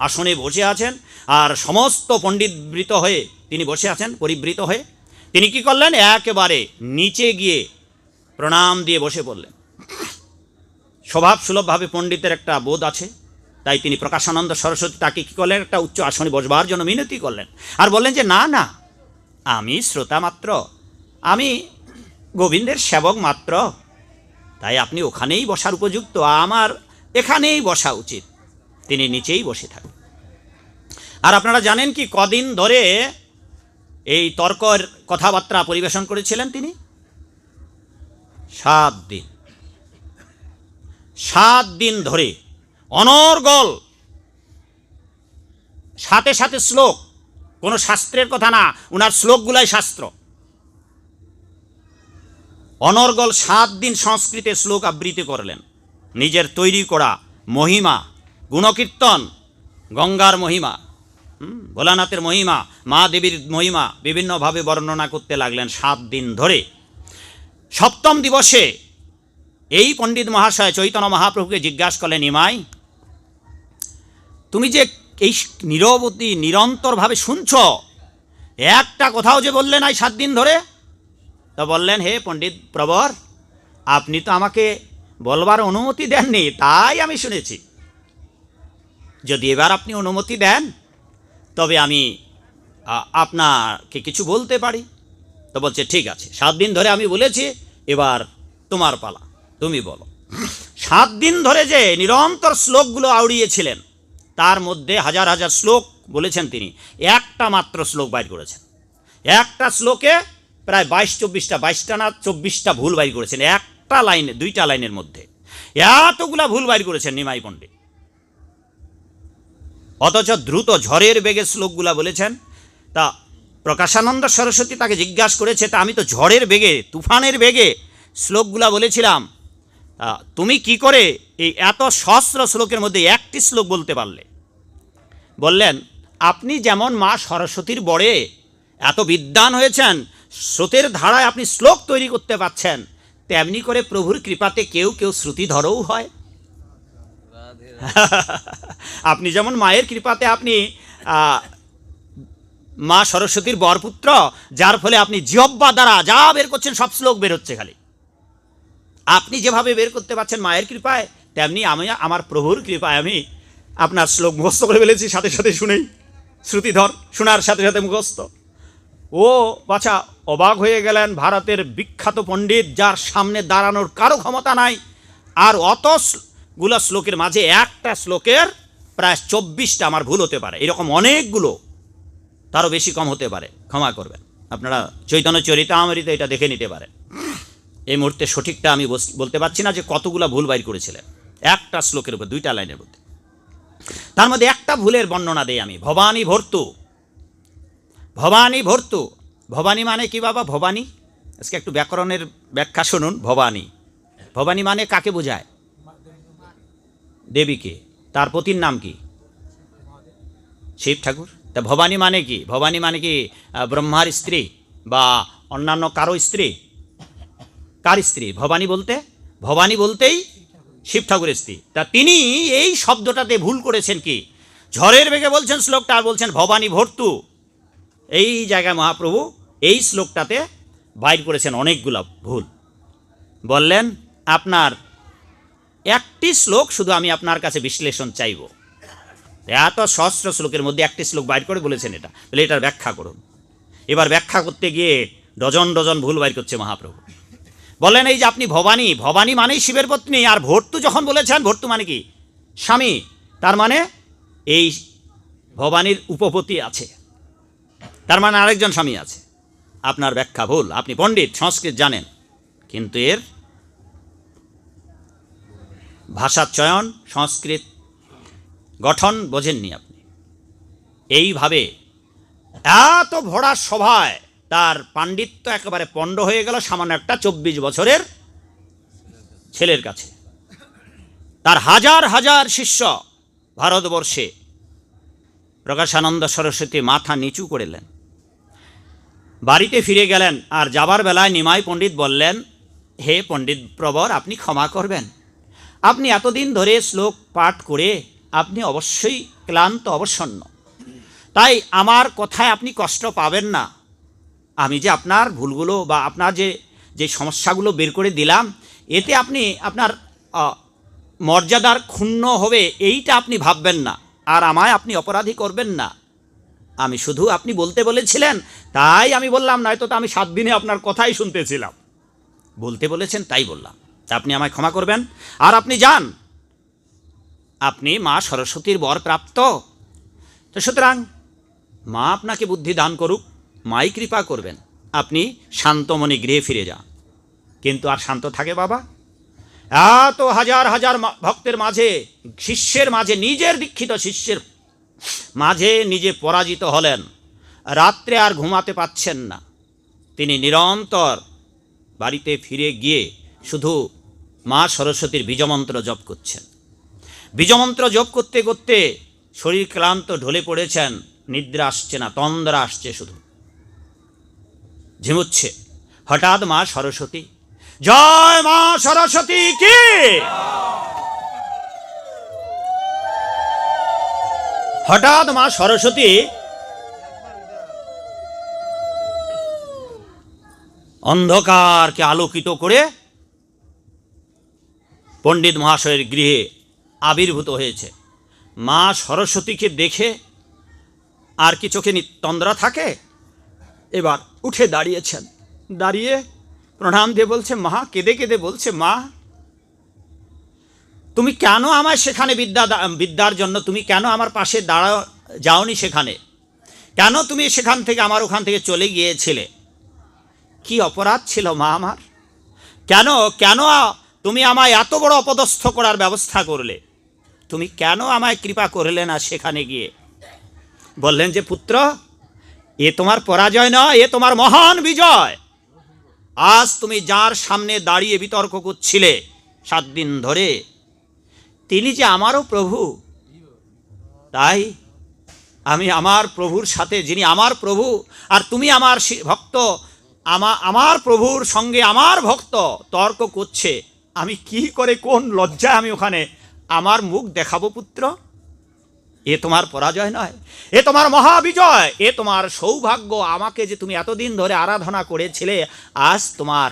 [SPEAKER 1] আসনে বসে আছেন, আর সমস্ত পণ্ডিতবৃত হয়ে তিনি বসে আছেন, পরিবৃত হয়ে। তিনি কি করলেন, একেবারে নিচে গিয়ে প্রণাম দিয়ে বসে পড়লেন। স্বভাব সুলভভাবে পণ্ডিতের একটা বোধ আছে, তাই তিনি প্রকাশানন্দ সরস্বতী তাকে কী করলেন, একটা উচ্চ আসনে বসবার জন্য মিনতি করলেন। আর বললেন যে না না, আমি শ্রোতা মাত্র, আমি গোবিন্দের সেবক মাত্র, তাই আপনি ওখানেই বসার উপযুক্ত, আমার এখানেই বসা উচিত। তিনি নিচেই বসে থাকেন। আর আপনারা জানেন কি কদিন ধরে এই তর্কের কথাবার্তা পরিবেশন করেছিলেন তিনি? 7 দিন। 7 দিন ধরে অনর্গল, সাথে সাথে শ্লোক, কোনো শাস্ত্রের কথা না, ওনার শ্লোকগুলাই শাস্ত্র। অনর্গল 7 দিন সংস্কৃতে শ্লোক আবৃত্তি করলেন। নিজের তৈরি করা মহিমা, গুণকীর্তন, গঙ্গার মহিমা, ভোলানাথের মহিমা, মা দেবীর মহিমা বিভিন্নভাবে বর্ণনা করতে লাগলেন 7 দিন ধরে। 7ম দিবসে এই পণ্ডিত মহাশয় চৈতন্য মহাপ্রভুকে জিজ্ঞাসা করলেন, নিমাই, তুমি যে এই নিরবধি নিরন্তরভাবে শুনছ, একটা কথাও যে বললে নাই 7 দিন ধরে। তো বললেন, হে পণ্ডিত প্রবর, আপনি তো আমাকে বলবার অনুমতি দেননি, তাই আমি শুনেছি। যদি এবার আপনি অনুমতি দেন তবে আমি আপনাকে কিছু বলতে পারি। তো বলছে, ঠিক আছে, 7 দিন ধরে আমি বলেছি, এবার তোমার পালা, তুমি বলো। 7 দিন ধরে যে নিরন্তর শ্লোকগুলো আওড়িয়েছিলেন, তার মধ্যে হাজার হাজার শ্লোক বলেছেন তিনি, একটা মাত্র শ্লোক বাইর করেছেন। একটা শ্লোকে প্রায় 22-24টা না 24টা ভুল বাইর করেছেন, একটা লাইনে, 2টা লাইনের মধ্যে এতগুলা ভুল বাইর করেছেন নিমাই পণ্ডিত। অথচ দ্রুত ঝড়ের বেগে শ্লোকগুলা বলেছেন। তা প্রকাশানন্দ সরস্বতী তাকে জিজ্ঞাসা করেছে, তা আমি তো ঝড়ের বেগে, তুফানের বেগে শ্লোকগুলা বলেছিলাম, তুমি কি করে এই এত সহস্র শ্লোকের মধ্যে একটি শ্লোক বলতে পারলে? বললেন, আপনি যেমন মা সরস্বতীর বরে এত বিদ্বান হয়েছেন, স্রোতের ধারায় আপনি শ্লোক তৈরি করতে পারছেন, তেমনি করে প্রভুর কৃপাতে কেউ কেউ শ্রুতিধরও হয়। আপনি যেমন মায়ের কৃপাতে আপনি মা সরস্বতীর বরপুত্র, যার ফলে আপনি জিহ্বা দ্বারা যা বের করছেন সব শ্লোক বের হচ্ছে খালি। আপনি যেভাবে বের করতে পারছেন মায়ের কৃপায়, তেমনি আমি আমার প্রভুর কৃপায় আমি আপনার শ্লোক মুখস্থ করে ফেলেছি সাথে সাথে, শুনেই শ্রুতিধর, শোনার সাথে সাথে মুখস্থ। ও বাছা অবাক হয়ে গেলেন, ভারতের বিখ্যাত পণ্ডিত, যার সামনে দাঁড়ানোর কারো ক্ষমতা নাই, আর অতগুলো শ্লোকের মাঝে একটা শ্লোকের প্রায় 24টা আমার ভুল হতে পারে, এরকম অনেকগুলো, তারও বেশি কম হতে পারে, ক্ষমা করবেন। আপনারা চৈতন্য চরিতামৃতে এটা দেখে নিতে পারেন। এই মুহূর্তে সঠিকটা আমি বলতে পারছি না যে কতগুলো ভুল বাইর করেছিলেন একটা শ্লোকের উপর, 2টা লাইনের মধ্যে। তার মধ্যে একটা ভুলের বর্ণনা দেই আমি, ভবানী ভর্তু। ভবানী ভর্তু, ভবানী মানে কি বাবা? ভবানী, আজকে একটু ব্যাকরণের ব্যাখ্যা শুনুন। ভবানী, ভবানী মানে কাকে বোঝায়? দেবীকে। তার পতির নাম কি? শিব ঠাকুর। তা ভবানী মানে কি? ভবানী মানে কি ব্রহ্মার স্ত্রী বা অন্যান্য কারো স্ত্রী? কার স্ত্রী ভবানী বলতে? ভবানী বলতেই শিব ঠাকুরের স্ত্রী। তা তিনি এই শব্দটাতে ভুল করেছেন কি? ঝড়ের বেগে বলছেন শ্লোকটা, আর বলছেন ভবানী ভর্তু। এই জায়গায় মহাপ্রভু এই শ্লোকটাতে বাইর করেছেন অনেকগুলো ভুল। বললেন আপনার একটি শ্লোক শুধু আমি আপনার কাছে বিশ্লেষণ চাইব। এত সহস্র শ্লোকের মধ্যে একটি শ্লোক বাইর করে বলেছেন এটা, বলে এটার ব্যাখ্যা করুন। এবার ব্যাখ্যা করতে গিয়ে ডজন ডজন ভুল বাইর করছে মহাপ্রভু। বলেন এই যে আপনি ভবানী, ভবানী মানেই শিবের পত্নী, আর ভর্তু যখন বলেছেন, ভর্তু মানে কি? স্বামী। তার মানে এই ভবানীর উপপতি আছে, তার মানে আরেকজন স্বামী আছে। আপনার ব্যাখ্যা ভুল। আপনি পণ্ডিত, সংস্কৃত জানেন, কিন্তু এর ভাষা চয়ন, সংস্কৃত গঠন বোঝেননি আপনি। এইভাবে এত ভরা সভায় তার পাণ্ডিত্য একেবারে পণ্ড হয়ে গেল সামান্য একটা 24 বছরের ছেলের কাছে। তার হাজার হাজার শিষ্য ভারতবর্ষে। প্রকাশানন্দ সরস্বতী মাথা নিচু করিলেন, বাড়িতে ফিরে গেলেন। আর যাবার বেলায় নিমাই পণ্ডিত বললেন, হে পণ্ডিত প্রবর, আপনি ক্ষমা করবেন। আপনি এতদিন ধরে শ্লোক পাঠ করে আপনি অবশ্যই ক্লান্ত, অবসন্ন, তাই আমার কথায় আপনি কষ্ট পাবেন না। আমি যে আপনার ভুলগুলো বা আপনার যে সমস্যাগুলো বের করে দিলাম, এতে আপনি আপনার মর্যাদার ক্ষুণ্ণ হবে এইটা আপনি ভাববেন না, আর আমায় আপনি অপরাধী করবেন না। আমি শুধু আপনি বলতে বলেছিলেন তাই আমি বললাম, নয়তো তো আমি 7 দিনে আপনার কথাই শুনতেছিলাম। বলতে বলেছেন তাই বললাম, আপনি আমায় ক্ষমা করবেন। আর আপনি যান, আপনি মা সরস্বতীর বর প্রাপ্ত। তো সুতরাং মা আপনাকে বুদ্ধি দান করুক, মাই কৃপা করবেন। আপনি শান্তমণি গৃহে ফিরে যান। কিন্তু আর শান্ত থাকে বাবা? এত হাজার হাজার ভক্তের মাঝে, শিষ্যের মাঝে, নিজের দীক্ষিত শিষ্যের মাঝে নিজে পরাজিত হলেন। রাত্রে আর ঘুমাতে পাচ্ছেন না। তিনি নিরন্তর বাড়িতে ফিরে গিয়ে শুধু মা সরস্বতীর বীজমন্ত্র জপ করছেন। বীজমন্ত্র জপ করতে করতে শরীর ক্লান্ত, ঢলে পড়েছেন, নিদ্রা আসছে না, তন্দ্রা আসছে, শুধু ঝিমুচ্ছে। হঠাৎ মা সরস্বতী, জয় মা সরস্বতী কি, হঠাৎ মা সরস্বতী অন্ধকারকে আলোকিত করে পণ্ডিত মহাশয়ের গৃহে আবির্ভূত হয়েছে। মা সরস্বতীকে দেখে আর কি চোখে তন্দ্রা থাকে? এবার উঠে দাঁড়িয়েছেন, দাঁড়িয়ে প্রণাম দিয়ে বলছে, মা কেঁদে কেঁদে বলছে, মা তুমি কেন আমায় সেখানে বিদ্যার জন্য তুমি কেন আমার পাশে যাওনি? সেখানে কেন তুমি সেখান থেকে আমার ওখান থেকে চলে গিয়েছিলে? কি অপরাধ ছিল মা আমার? কেন কেন তুমি আমায় এত বড় অপদস্থ করার ব্যবস্থা করলে? তুমি কেন আমায় কৃপা করলে না সেখানে গিয়ে? বললেন যে, পুত্র, এ তোমার পরাজয় নয়, এ তোমার মহান বিজয়। আজ তুমি যার সামনে দাঁড়িয়ে বিতর্ক করছিলে 7 দিন ধরে, তিনি যে আমারও প্রভু। তাই আমি আমার প্রভুর সাথে, যিনি আমার প্রভু আর তুমি আমার ভক্ত, আমার প্রভুর সঙ্গে আমার ভক্ত তর্ক করছে, আমি কি করে, কোন লজ্জায় আমি ওখানে আমার মুখ দেখাবো? পুত্র, এ তোমার পরাজয় নয়, এ তোমার মহাবিজয়, এ তোমার সৌভাগ্য। আমাকে যে তুমি এতদিন ধরে আরাধনা করেছিলে, আজ তোমার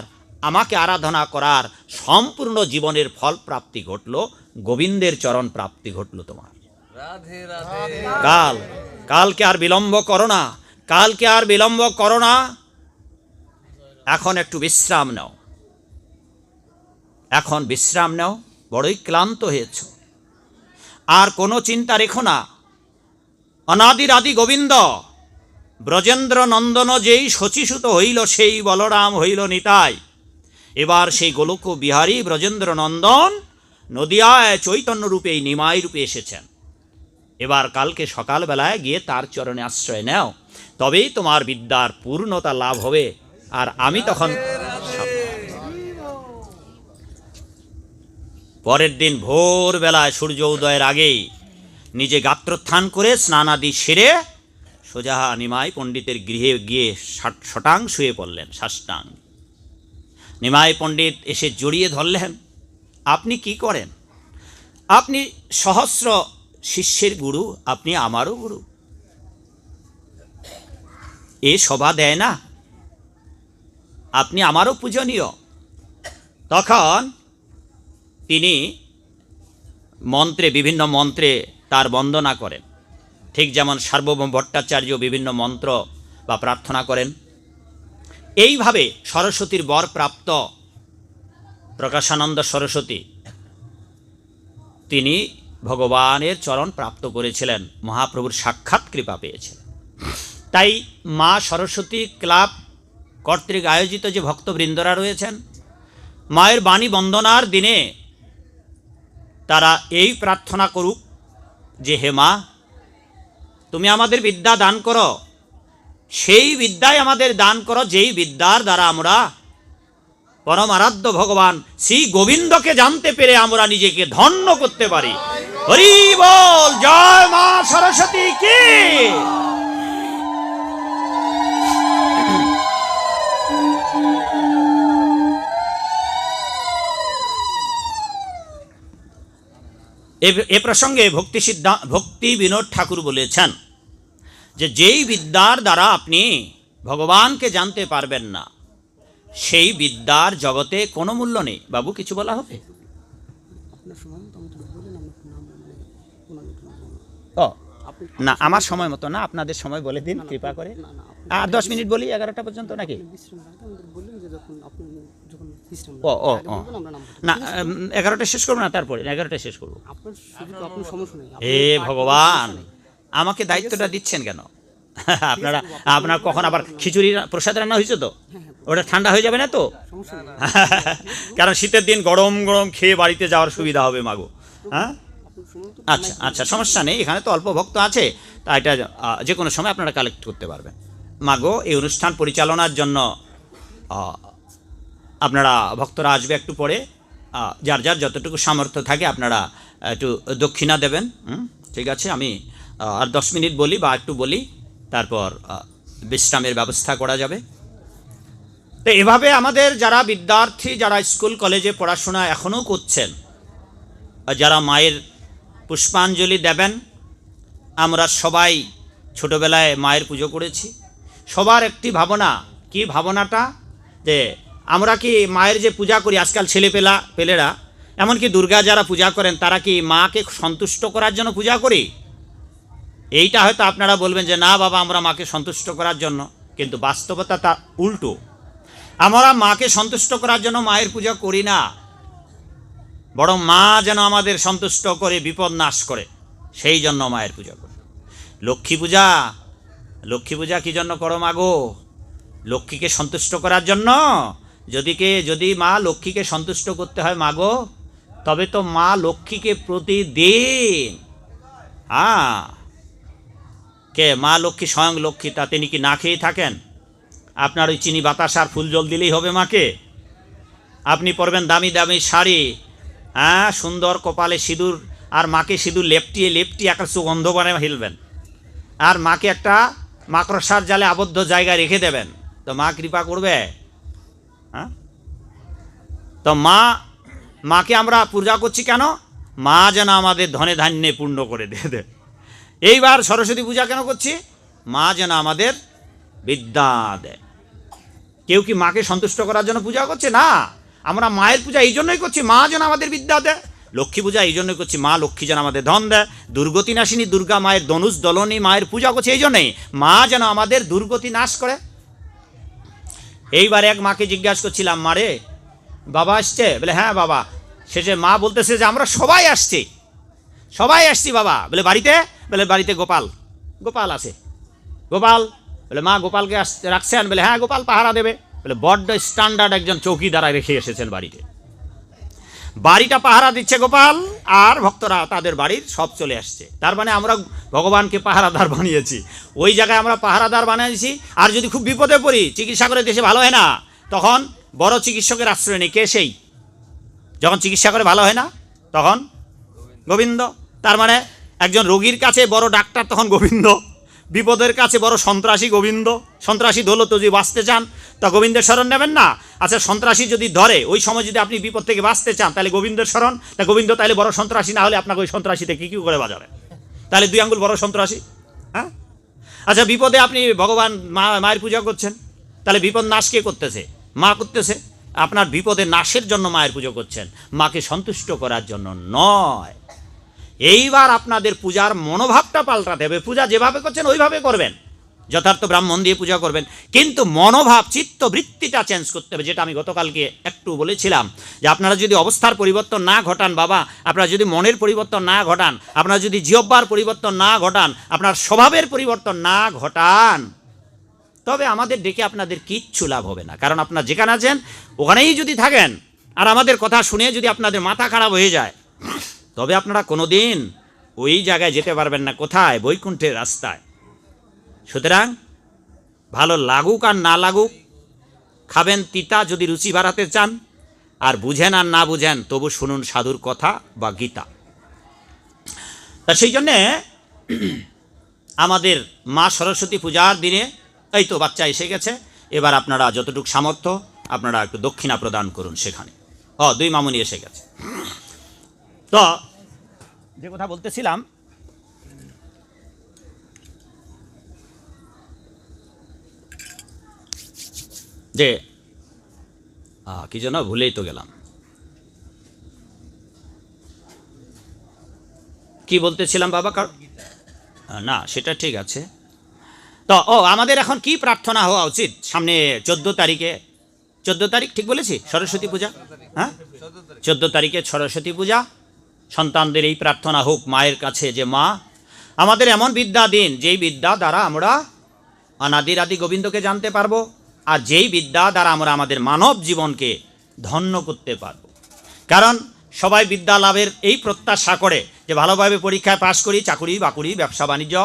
[SPEAKER 1] আমাকে আরাধনা করার সম্পূর্ণ জীবনের ফল প্রাপ্তি ঘটলো, গোবিন্দের চরণ প্রাপ্তি ঘটলো তোমার। কালকে আর বিলম্ব করো না, কালকে আর বিলম্ব করো না। এখন একটু বিশ্রাম নাও, এখন বিশ্রাম নাও, বড়ই ক্লান্ত হয়েছ। আর কোনো চিন্তা রেখো না। অনাদির আদি গোবিন্দ ব্রজেন্দ্র নন্দন যেই শচীসুত হইল, সেই বলরাম হইল নিতাই। এবার সেই গোলক বিহারী ব্রজেন্দ্র নন্দন নদিয়ায় চৈতন্য রূপে, নিমাই রূপে এসেছেন। এবার কালকে সকালবেলায় গিয়ে তার চরণে আশ্রয় নাও, তবেই তোমার বিদ্যার পূর্ণতা লাভ হবে। আর আমি তখন পরের দিন ভোরবেলায় সূর্য উদয়ের আগেই নিজে গাত্রোত্থান করে স্নানাদি সেরে সোজা নিমাই পণ্ডিতের গৃহে গিয়ে শটাং শুয়ে পড়লেন, সাষ্টাং। নিমাই পণ্ডিত এসে জড়িয়ে ধরলেন, আপনি কি করেন? আপনি সহস্র শিষ্যের গুরু, আপনি আমারও গুরু, এ শোভা দেয় না, আপনি আমারও পূজনীয়। তখন তিনি মন্ত্রে, বিভিন্ন মন্ত্রে তার বন্দনা করেন, ঠিক যেমন সার্বভৌম ভট্টাচার্য বিভিন্ন মন্ত্র বা প্রার্থনা করেন। এইভাবে সরস্বতীর বর প্রাপ্ত প্রকাশানন্দ সরস্বতী তিনি ভগবানের চরণ প্রাপ্ত করেছিলেন, মহাপ্রভুর সাক্ষাৎ কৃপা পেয়েছিলেন। তাই মা সরস্বতী ক্লাব কর্তৃক আয়োজিত যে ভক্তবৃন্দরা রয়েছেন, মায়ের বাণী বন্দনার দিনে তারা এই প্রার্থনা করুক যে হে মা, তুমি আমাদের বিদ্যা দান করো, সেই বিদ্যায় আমাদের দান করো যেই বিদ্যার দ্বারা আমরা পরম আরাধ্য ভগবান শ্রী গোবিন্দকে জানতে পেরে আমরা নিজেকে ধন্য করতে পারি। হরি বল, জয় মা সরস্বতী কি। এ প্রসঙ্গে ভক্তি বিনোদ ঠাকুর বলেছেন যে যেই বিদ্যার দ্বারা আপনি ভগবানকে জানতে পারবেন না, সেই বিদ্যার জগতে কোনো মূল্য নেই। বাবু কিছু বলা হবে? ও না, আমার সময় মতো না, আপনাদের সময় বলে দিন কৃপা করে। আর 10 মিনিট বলি, 11টা পর্যন্ত নাকি? ও ও ও না, 11টা শেষ করবো না, তারপরে 11টা শেষ করবো। হে ভগবান, আমাকে দায়িত্বটা দিচ্ছেন কেন? আপনার কখন আবার খিচুড়ি প্রসাদ রান্না হয়েছে তো, ওটা ঠান্ডা হয়ে যাবে না তো? কারণ শীতের দিন গরম গরম খেয়ে বাড়িতে যাওয়ার সুবিধা হবে মাগো। হ্যাঁ, আচ্ছা আচ্ছা, সমস্যা নেই, এখানে তো অল্প ভক্ত আছে, তা এটা যে কোনো সময় আপনারা কালেক্ট করতে পারবেন। মাগো, এই অনুষ্ঠান পরিচালনার জন্য আপনারা ভক্তরা আসবে একটু পরে, যার যার যতটুকু সামর্থ্য থাকে আপনারা একটু দক্ষিণা দেবেন। ঠিক আছে, আমি আর 10 মিনিট বলি বা একটু বলি, তারপর বিশ্রামের ব্যবস্থা করা যাবে। তো এভাবে আমাদের যারা বিদ্যার্থী, যারা স্কুল কলেজে পড়াশোনা এখনও করছেন, যারা মায়ের পুষ্পাঞ্জলি দেবেন, আমরা সবাই ছোটোবেলায় মায়ের পুজো করেছি। সবার একটি ভাবনা, কি ভাবনাটা? যে আমরা কি মায়ের যে পূজা করি, আজকাল পেলেরা এমনকি দুর্গা যারা পূজা করেন, তারা কি মাকে সন্তুষ্ট করার জন্য পূজা করি? এইটা হয়তো আপনারা বলবেন যে না বাবা, আমরা মাকে সন্তুষ্ট করার জন্য, কিন্তু বাস্তবতা তা উল্টো। আমরা মাকে সন্তুষ্ট করার জন্য মায়ের পূজা করি না, বরং মা যেন আমাদের সন্তুষ্ট করে, বিপদ নাশ করে, সেই জন্য মায়ের পূজা করি। লক্ষ্মী পূজা কী জন্য করো মাগো? লক্ষ্মীকে সন্তুষ্ট করার জন্য। যদি মা লক্ষ্মীকে সন্তুষ্ট করতে হয় মাগো, তবে তো মা লক্ষ্মীকে প্রতিদিন মা লক্ষ্মী স্বয়ং লক্ষ্মী, তা তিনি কি না খেয়ে থাকেন? আপনার ওই চিনি বাতাস আর ফুল জল দিলেই হবে মাকে? আপনি পরবেন দামি দামি শাড়ি, সুন্দর কপালে সিঁদুর, আর মাকে সিঁদুর লেপটিয়ে একটা সুগন্ধ বানায় হিলবেন, আর মাকে একটা মাকড়সার জালে আবদ্ধ জায়গায় রেখে দেবেন, তো মা কৃপা করবে? তো মাকে আমরা পূজা করছি কেন? মা যেন আমাদের ধনে ধান্যে পূর্ণ করে দেয়। এইবার সরস্বতী পূজা কেন করছি? মা যেন আমাদের বিদ্যা দেয়। কেউ কি মাকে সন্তুষ্ট করার জন্য পূজা করছে? না, আমরা মায়ের পূজা এই জন্যই করছি, মা যেন আমাদের বিদ্যা দেয়। লক্ষ্মী পূজা এই জন্যই করছি, মা লক্ষ্মী যেন আমাদের ধন দেয়। দুর্গতি নাশিনী দুর্গা মায়ের ধনুষ দলনী মায়ের পূজা করছে এই জন্যই, মা যেন আমাদের দুর্গতি নাশ করে। এইবার এক মাকে জিজ্ঞাসা করছিলাম, মারে বাবা আসছে? বলে হ্যাঁ বাবা। শেষে মা বলতেছে যে আমরা সবাই আসছি বাবা। বলে বাড়িতে? বলে বাড়িতে গোপাল আছে। গোপাল? বলে মা গোপালকে রাখছেন? বলে হ্যাঁ, গোপাল পাহারা দেবে। বলে বড্ড স্ট্যান্ডার্ড একজন চৌকিদার রেখে এসেছেন বাড়িতে। বাড়িটা পাহারা দিচ্ছে গোপাল, আর ভক্তরা তাদের বাড়ির সব চলে আসছে। তার মানে আমরা ভগবানকে পাহারাদার বানিয়েছি, ওই জায়গায় আমরা পাহারাদার বানিয়েছি। আর যদি খুব বিপদে পড়ি, চিকিৎসা করে দেশে ভালো হয় না, তখন বড় চিকিৎসকের আশ্রয় নেই। কে সেই? যখন চিকিৎসা করে ভালো হয় না তখন গোবিন্দ। তার মানে একজন রোগীর কাছে বড় ডাক্তার তখন গোবিন্দ, বিপদের কাছে বড় সন্ত্রাসী গোবিন্দ। সন্ত্রাসী ধরলো তো যদি বাঁচতে চান তা গোবিন্দের শরণ নেবেন না। আচ্ছা, সন্ত্রাসী যদি ধরে ওই সময় যদি আপনি বিপদ থেকে বাঁচতে চান তাহলে গোবিন্দের শরণ, তা গোবিন্দ তাহলে বড় সন্ত্রাসী না হলে আপনাকে ওই সন্ত্রাসীতে কী করে বাজাবে? তাহলে 2 আঙ্গুল বড় সন্ত্রাসী। হ্যাঁ, আচ্ছা, বিপদে আপনি ভগবান মায়ের পূজা করছেন, তাহলে বিপদ নাশ কে করতেছে? মা করতেছে। আপনার বিপদের নাশের জন্য মায়ের পুজো করছেন, মাকে সন্তুষ্ট করার জন্য নয়। এইবার আপনাদের পূজার মনোভাবটা পাল্টাতে হবে। পূজা যেভাবে করছেন ওইভাবে করবেন, যথার্থ ব্রাহ্মণ দিয়ে পূজা করবেন, কিন্তু মনোভাব চিত্তবৃত্তিটা চেঞ্জ করতে হবে। যেটা আমি গতকালকে একটু বলেছিলাম যে আপনারা যদি অবস্থার পরিবর্তন না ঘটান বাবা, আপনারা যদি মনের পরিবর্তন না ঘটান, আপনারা যদি জিহ্বার পরিবর্তন না ঘটান, আপনার স্বভাবের পরিবর্তন না ঘটান, তবে আমাদের ডেকে আপনাদের কিচ্ছু লাভ হবে না। কারণ আপনারা যেখানে আছেন ওখানেই যদি থাকেন আর আমাদের কথা শুনে যদি আপনাদের মাথা খারাপ হয়ে যায়, তবে আপনারা কোনো দিন ওই জায়গায় যেতে পারবেন না। কোথায়? বৈকুণ্ঠের রাস্তায়। সুতরাং ভালো লাগুক আর না লাগুক, খাবেন তিতা যদি রুচি বাড়াতে চান, আর বুঝেন আর না বুঝেন তবু শুনুন সাধুর কথা বা গীতা। তা সেই জন্যে আমাদের মা সরস্বতী পূজার দিনে এই তো বাচ্চা এসে গেছে, এবার আপনারা যতটুকু সামর্থ্য আপনারা একটু দক্ষিণা প্রদান করুন সেখানে। 2 মামুনি এসে গেছে। তো যে কথা বলতেছিলাম, যে কি যেন ভুলেই তো গেলাম, কি বলতেছিলাম বাবা? না, সেটা ঠিক আছে। তো আমাদের এখন কি প্রার্থনা হওয়া উচিত? সামনে 14 তারিখে, 14 তারিখ ঠিক বলেছি, সরস্বতী পূজা। হ্যাঁ, 14 তারিখে সরস্বতী পূজা। সন্তানদের এই প্রার্থনা হোক মায়ের কাছে যে মা আমাদের এমন বিদ্যা দিন যেই বিদ্যা দ্বারা আমরা অনাদির আদি গোবিন্দকে জানতে পারবো, আর যেই বিদ্যা দ্বারা আমরা আমাদের মানব জীবনকে ধন্য করতে পারবো। কারণ সবাই বিদ্যা লাভের এই প্রত্যাশা করে যে ভালোভাবে পরীক্ষায় পাশ করি, চাকুরি বাকুরি ব্যবসা বাণিজ্য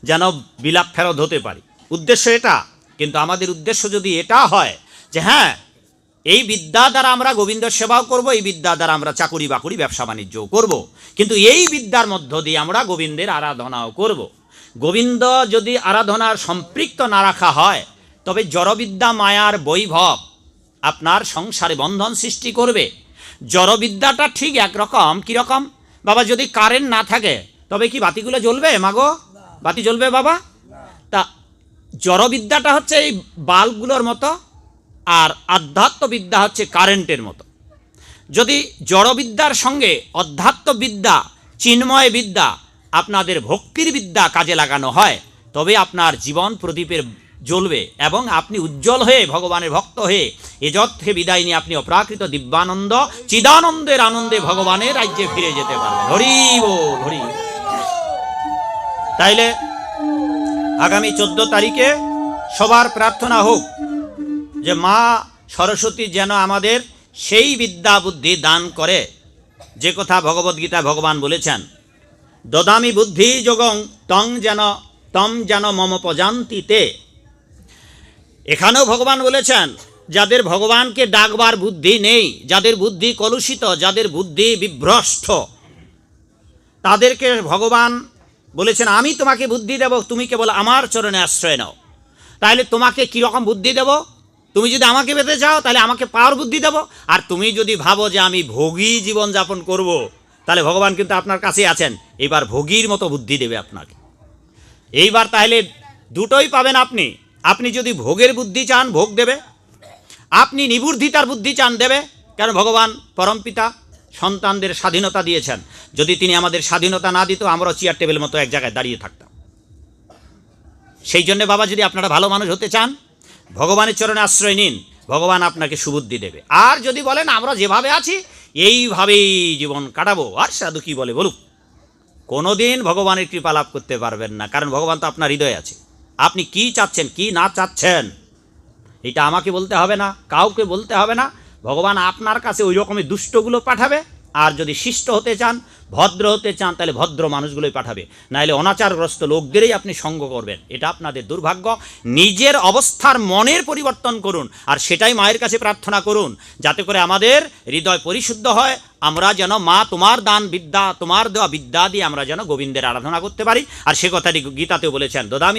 [SPEAKER 1] যেন বিলাপ ফেরত হতে পারি, উদ্দেশ্য এটা। কিন্তু আমাদের উদ্দেশ্য যদি এটা হয় যে হ্যাঁ, এই বিদ্যা দ্বারা আমরা গোবিন্দ সেবাও করব, এই বিদ্যা দ্বারা আমরা চাকুরি বাকুরি ব্যবসা বাণিজ্যও করব, কিন্তু এই বিদ্যার মধ্য দিয়ে আমরা গোবিন্দের আরাধনাও করব। গোবিন্দ যদি আরাধনার সম্পৃক্ত না রাখা হয়, তবে জড়বিদ্যা মায়ার বৈভব আপনার সংসারে বন্ধন সৃষ্টি করবে। জড়বিদ্যাটা ঠিক একরকম। কীরকম বাবা? যদি কারেন্ট না থাকে তবে কি বাতিগুলো জ্বলবে? মাগো, বাতি জ্বলবে বাবা? তা জড়বিদ্যাটা হচ্ছে এই বাল্বগুলোর মতো, আর আধ্যাত্মবিদ্যা হচ্ছে কারেন্টের মতো। যদি জড়বিদ্যার সঙ্গে অধ্যাত্মবিদ্যা, চিন্ময় বিদ্যা, আপনাদের ভক্তির বিদ্যা কাজে লাগানো হয়, তবে আপনার জীবন প্রদীপের জ্বলবে এবং আপনি উজ্জ্বল হয়ে ভগবানের ভক্ত হয়ে এজত থেকে বিদায় নিয়ে আপনি অপ্রাকৃত দিব্যানন্দ চিদানন্দের আনন্দে ভগবানের রাজ্যে ফিরে যেতে পারবেন। হরি বল, হরি। তাইলে আগামী 14 তারিখে সবার প্রার্থনা হোক যে মা সরস্বতী যেন আমাদের সেই বিদ্যা বুদ্ধি দান করে, যে কথা ভগবদ্গীতা ভগবান বলেছেন, দদামি বুদ্ধি যোগং তম যেন মম প্রজান্তিতে। এখানেও ভগবান বলেছেন যাদের ভগবানকে ডাকবার বুদ্ধি নেই, যাদের বুদ্ধি কলুষিত, যাদের বুদ্ধি বিভ্রষ্ট, তাদেরকে ভগবান বলেছেন আমি তোমাকে বুদ্ধি দেব, তুমি কেবল আমার চরণে আশ্রয় নাও। তাহলে তোমাকে কীরকম বুদ্ধি দেব? তুমি যদি আমাকে পেতে চাও তাহলে আমাকে পাওয়ার বুদ্ধি দেব, আর তুমি যদি ভাবো যে আমি ভোগী জীবনযাপন করব, তাহলে ভগবান কিন্তু আপনার কাছে আছেন, এইবার ভোগীর মতো বুদ্ধি দেবে আপনাকে। এইবার তাহলে দুটোই পাবেন আপনি। আপনি যদি ভোগের বুদ্ধি চান, ভোগ দেবে। আপনি নিবুদ্ধিতার বুদ্ধি চান, দেবে। কারণ ভগবান পরমপিতা সন্তানদের স্বাধীনতা দিয়েছেন। যদি তিনি আমাদের স্বাধীনতা না দিত, আমরা চেয়ার টেবিলের মতো এক জায়গায় দাঁড়িয়ে থাকতাম। সেই জন্য বাবা, যদি আপনারা ভালো মানুষ হতে চান, ভগবানের চরণে আশ্রয় নিন, ভগবান আপনাকে সুবুদ্ধি দেবে। আর যদি বলেন আমরা যেভাবে আছি এইভাবেই জীবন কাটাবো, আর সাধু কি বলে বলুক, কোনোদিন ভগবানের কৃপা লাভ করতে পারবেন না। কারণ ভগবান তো আপনার হৃদয়ে আছে। আপনি কি চাচ্ছেন, কি না চাচ্ছেন, এটা আমাকে বলতে হবে না, কাউকে বলতে হবে না। ভগবান আপনার কাছে ওই রকমের দুষ্টগুলো পাঠাবে, আর যদি শিষ্ট হতে চান, ভদ্র হতে চান, তাহলে ভদ্র মানুষগুলোই পাঠাবে, নাহলে অনাচারগ্রস্ত লোকদেরই আপনি সঙ্গ করবেন। এটা আপনাদের দুর্ভাগ্য। নিজের অবস্থার মনের পরিবর্তন করুন, আর সেটাই মায়ের কাছে প্রার্থনা করুন, যাতে করে আমাদের হৃদয় পরিশুদ্ধ হয়, আমরা যেন মা তোমার দান বিদ্যা, তোমার দেওয়া বিদ্যা দিয়ে আমরা যেন গোবিন্দের আরাধনা করতে পারি। আর সে কথাটি গীতাতেও বলেছেন, দদামি